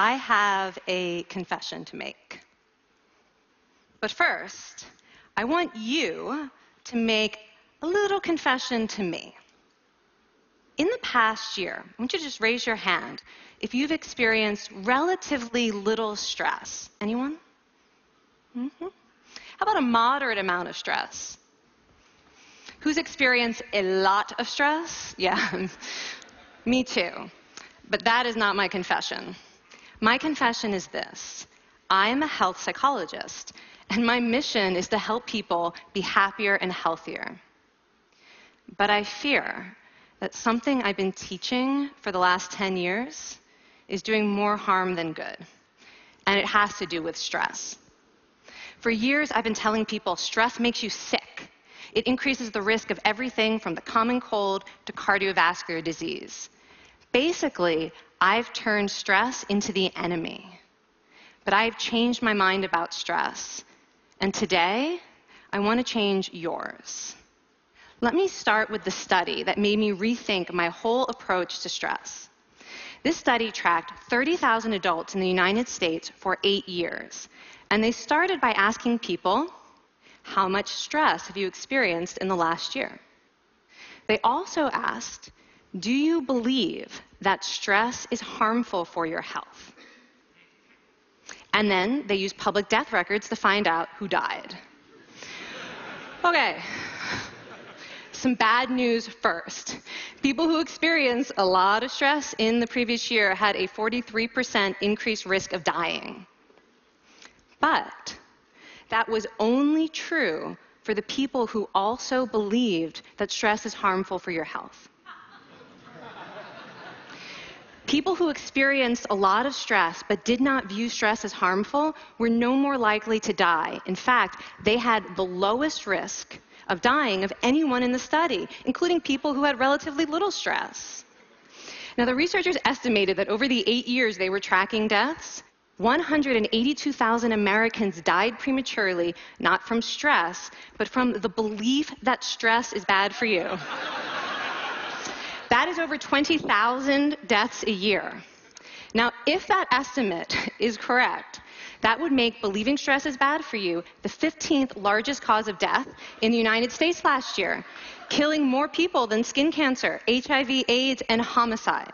I have a confession to make. But first, I want you to make a little confession to me. In the past year, I want you to just raise your hand if you've experienced relatively little stress. Anyone? How about a moderate amount of stress? Who's experienced a lot of stress? Yeah, me too. But that is not my confession. My confession is this. I am a health psychologist, and my mission is to help people be happier and healthier. But I fear that something I've been teaching for the last 10 years is doing more harm than good, and it has to do with stress. For years, I've been telling people stress makes you sick. It increases the risk of everything from the common cold to cardiovascular disease. Basically, I've turned stress into the enemy. But I've changed my mind about stress. And today, I want to change yours. Let me start with the study that made me rethink my whole approach to stress. This study tracked 30,000 adults in the United States for 8 years. And they started by asking people, how much stress have you experienced in the last year? They also asked, do you believe that stress is harmful for your health? And then they used public death records to find out who died. Okay, some bad news first. People who experienced a lot of stress in the previous year had a 43% increased risk of dying. But that was only true for the people who also believed that stress is harmful for your health. People who experienced a lot of stress but did not view stress as harmful were no more likely to die. In fact, they had the lowest risk of dying of anyone in the study, including people who had relatively little stress. Now, the researchers estimated that over the 8 years they were tracking deaths, 182,000 Americans died prematurely, not from stress, but from the belief that stress is bad for you. That is over 20,000 deaths a year. Now, if that estimate is correct, that would make believing stress is bad for you the 15th largest cause of death in the United States last year, killing more people than skin cancer, HIV, AIDS, and homicide.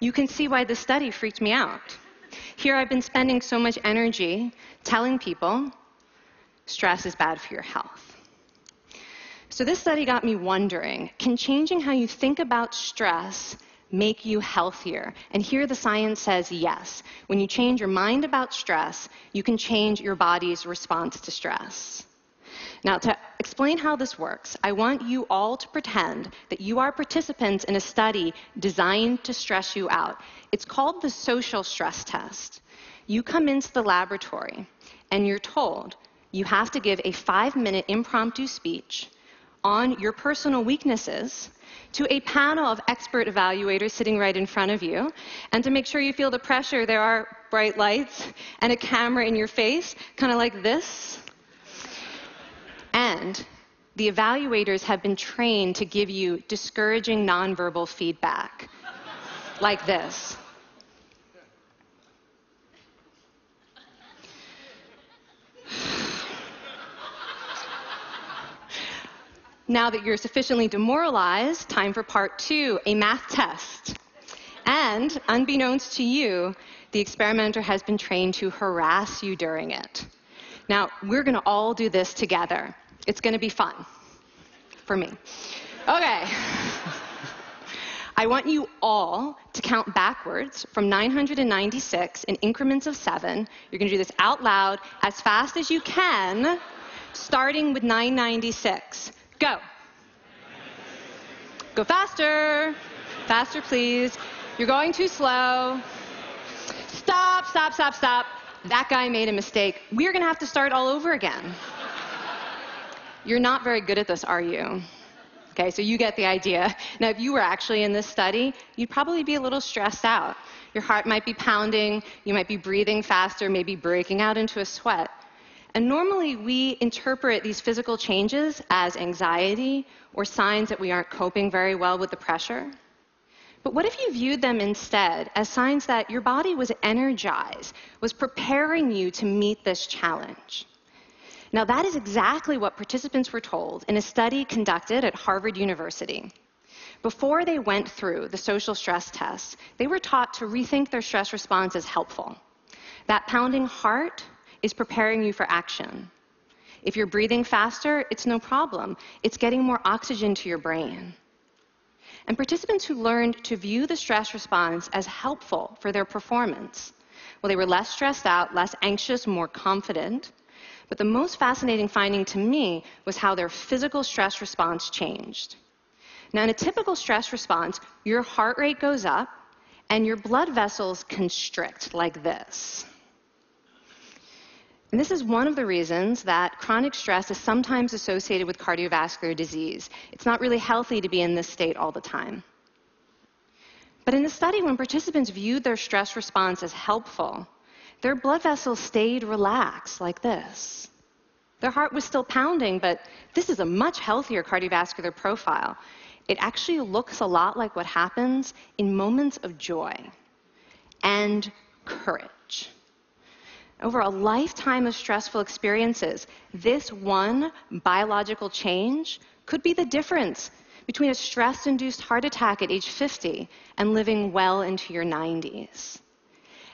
You can see why this study freaked me out. Here I've been spending so much energy telling people stress is bad for your health. So this study got me wondering, can changing how you think about stress make you healthier? And here the science says yes. When you change your mind about stress, you can change your body's response to stress. Now, to explain how this works, I want you all to pretend that you are participants in a study designed to stress you out. It's called the social stress test. You come into the laboratory, and you're told you have to give a 5-minute impromptu speech on your personal weaknesses to a panel of expert evaluators sitting right in front of you. And to make sure you feel the pressure, there are bright lights and a camera in your face, kind of like this. And the evaluators have been trained to give you discouraging nonverbal feedback, like this. Now that you're sufficiently demoralized, time for part 2, a math test. And unbeknownst to you, the experimenter has been trained to harass you during it. Now, we're going to all do this together. It's going to be fun. For me. Okay. I want you all to count backwards from 996 in increments of 7. You're going to do this out loud as fast as you can, starting with 996. Go. Go faster. Faster, please. You're going too slow. Stop, stop, stop, stop. That guy made a mistake. We're going to have to start all over again. You're not very good at this, are you? Okay, so you get the idea. Now, if you were actually in this study, you'd probably be a little stressed out. Your heart might be pounding. You might be breathing faster, maybe breaking out into a sweat. And normally, we interpret these physical changes as anxiety or signs that we aren't coping very well with the pressure. But what if you viewed them instead as signs that your body was energized, was preparing you to meet this challenge? Now, that is exactly what participants were told in a study conducted at Harvard University. Before they went through the social stress test, they were taught to rethink their stress response as helpful. That pounding heart is preparing you for action. If you're breathing faster, it's no problem. It's getting more oxygen to your brain. And participants who learned to view the stress response as helpful for their performance, well, they were less stressed out, less anxious, more confident. But the most fascinating finding to me was how their physical stress response changed. Now, in a typical stress response, your heart rate goes up and your blood vessels constrict like this. And this is one of the reasons that chronic stress is sometimes associated with cardiovascular disease. It's not really healthy to be in this state all the time. But in the study, when participants viewed their stress response as helpful, their blood vessels stayed relaxed like this. Their heart was still pounding, but this is a much healthier cardiovascular profile. It actually looks a lot like what happens in moments of joy and courage. Over a lifetime of stressful experiences, this one biological change could be the difference between a stress-induced heart attack at age 50 and living well into your 90s.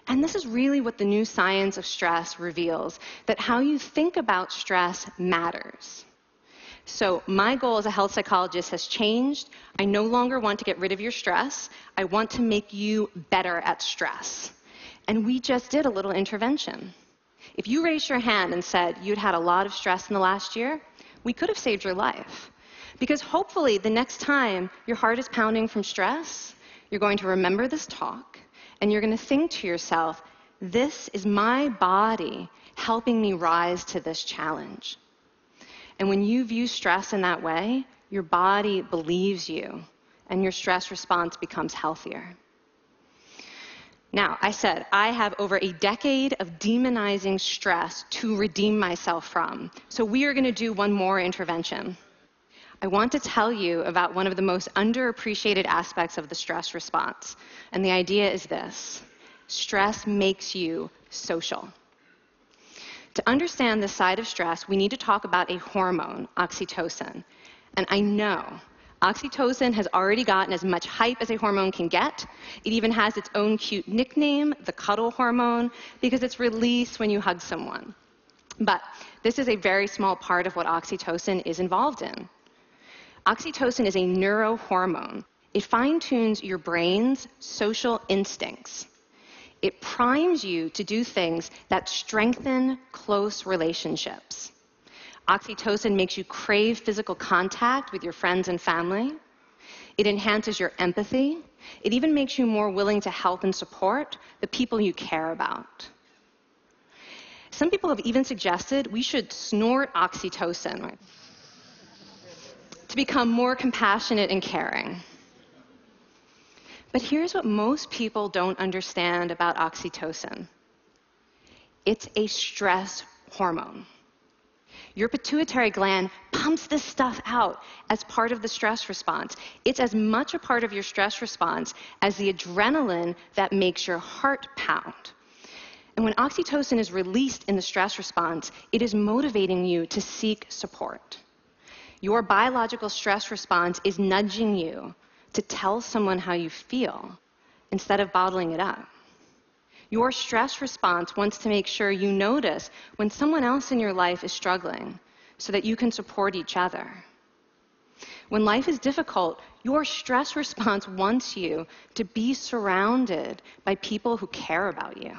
And this is really what the new science of stress reveals, that how you think about stress matters. So my goal as a health psychologist has changed. I no longer want to get rid of your stress. I want to make you better at stress. And we just did a little intervention. If you raised your hand and said you'd had a lot of stress in the last year, we could have saved your life. Because hopefully the next time your heart is pounding from stress, you're going to remember this talk, and you're going to think to yourself, this is my body helping me rise to this challenge. And when you view stress in that way, your body believes you, and your stress response becomes healthier. Now, I said I have over a decade of demonizing stress to redeem myself from. So we are going to do one more intervention. I want to tell you about one of the most underappreciated aspects of the stress response. And the idea is this: stress makes you social. To understand this side of stress, we need to talk about a hormone, oxytocin. And I know oxytocin has already gotten as much hype as a hormone can get. It even has its own cute nickname, the cuddle hormone, because it's released when you hug someone. But this is a very small part of what oxytocin is involved in. Oxytocin is a neurohormone. It fine-tunes your brain's social instincts. It primes you to do things that strengthen close relationships. Oxytocin makes you crave physical contact with your friends and family. It enhances your empathy. It even makes you more willing to help and support the people you care about. Some people have even suggested we should snort oxytocin to become more compassionate and caring. But here's what most people don't understand about oxytocin. It's a stress hormone. Your pituitary gland pumps this stuff out as part of the stress response. It's as much a part of your stress response as the adrenaline that makes your heart pound. And when oxytocin is released in the stress response, it is motivating you to seek support. Your biological stress response is nudging you to tell someone how you feel instead of bottling it up. Your stress response wants to make sure you notice when someone else in your life is struggling so that you can support each other. When life is difficult, your stress response wants you to be surrounded by people who care about you.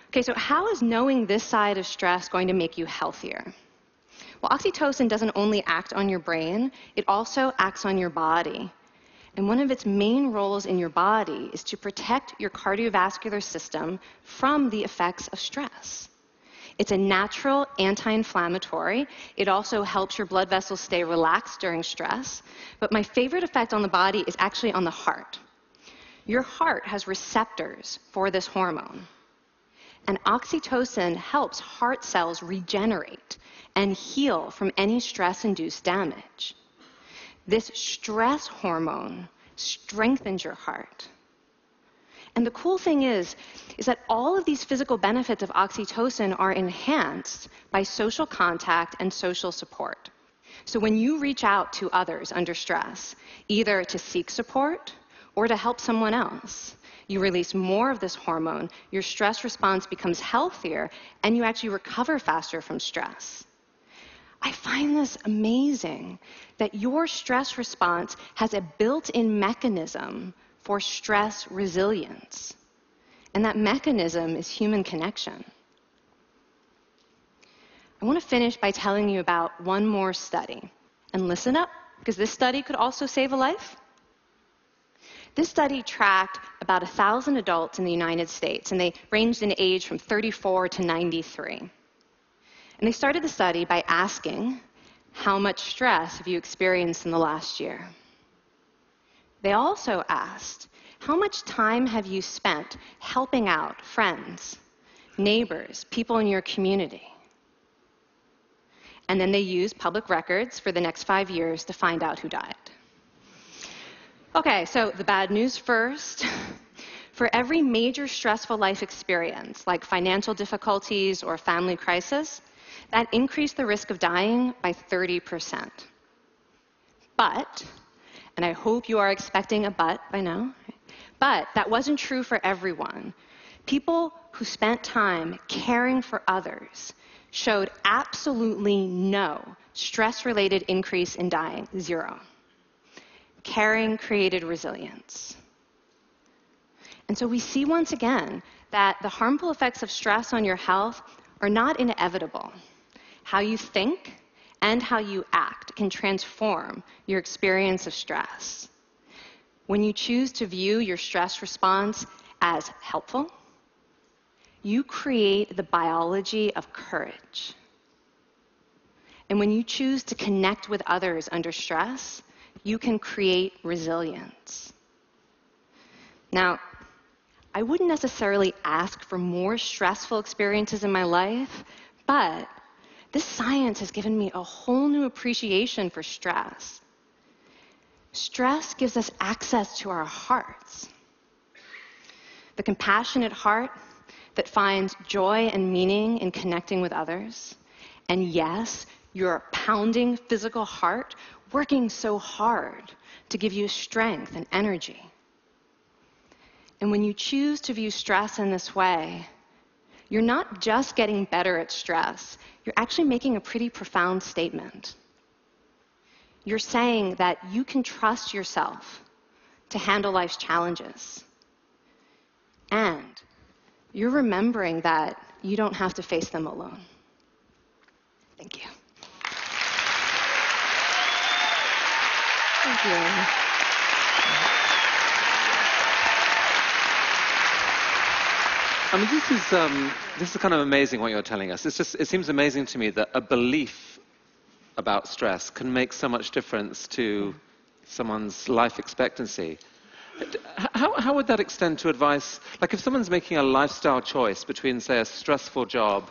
Okay, so how is knowing this side of stress going to make you healthier? Well, oxytocin doesn't only act on your brain, it also acts on your body. And one of its main roles in your body is to protect your cardiovascular system from the effects of stress. It's a natural anti-inflammatory. It also helps your blood vessels stay relaxed during stress. But my favorite effect on the body is actually on the heart. Your heart has receptors for this hormone. And oxytocin helps heart cells regenerate and heal from any stress-induced damage. This stress hormone strengthens your heart. And the cool thing is that all of these physical benefits of oxytocin are enhanced by social contact and social support. So when you reach out to others under stress, either to seek support or to help someone else, you release more of this hormone, your stress response becomes healthier, and you actually recover faster from stress. I find this amazing that your stress response has a built-in mechanism for stress resilience. And that mechanism is human connection. I want to finish by telling you about one more study. And listen up, because this study could also save a life. This study tracked about 1,000 adults in the United States, and they ranged in age from 34 to 93. And they started the study by asking, how much stress have you experienced in the last year? They also asked, how much time have you spent helping out friends, neighbors, people in your community? And then they used public records for the next 5 years to find out who died. Okay, so the bad news first. For every major stressful life experience, like financial difficulties or family crisis, that increased the risk of dying by 30%. But, and I hope you are expecting a but by now, but that wasn't true for everyone. People who spent time caring for others showed absolutely no stress-related increase in dying, 0. Caring created resilience. And so we see once again that the harmful effects of stress on your health are not inevitable. How you think and how you act can transform your experience of stress. When you choose to view your stress response as helpful, you create the biology of courage. And when you choose to connect with others under stress, you can create resilience. Now, I wouldn't necessarily ask for more stressful experiences in my life, but this science has given me a whole new appreciation for stress. Stress gives us access to our hearts. The compassionate heart that finds joy and meaning in connecting with others. And yes, your pounding physical heart working so hard to give you strength and energy. And when you choose to view stress in this way, you're not just getting better at stress, you're actually making a pretty profound statement. You're saying that you can trust yourself to handle life's challenges. And you're remembering that you don't have to face them alone. Thank you. Thank you. I mean, this is kind of amazing what you're telling us. It seems amazing to me that a belief about stress can make so much difference to someone's life expectancy. How would that extend to advice? Like if someone's making a lifestyle choice between, say, a stressful job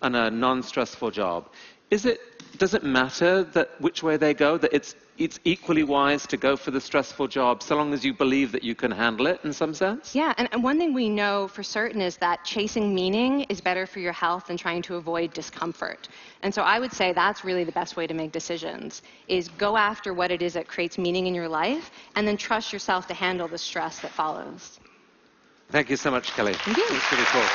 and a non-stressful job, does it matter that which way they go, that it's equally wise to go for the stressful job so long as you believe that you can handle it in some sense? Yeah, and one thing we know for certain is that chasing meaning is better for your health than trying to avoid discomfort. And so I would say that's really the best way to make decisions, is go after what it is that creates meaning in your life and then trust yourself to handle the stress that follows. Thank you so much, Kelly. Thank you. It's really cool.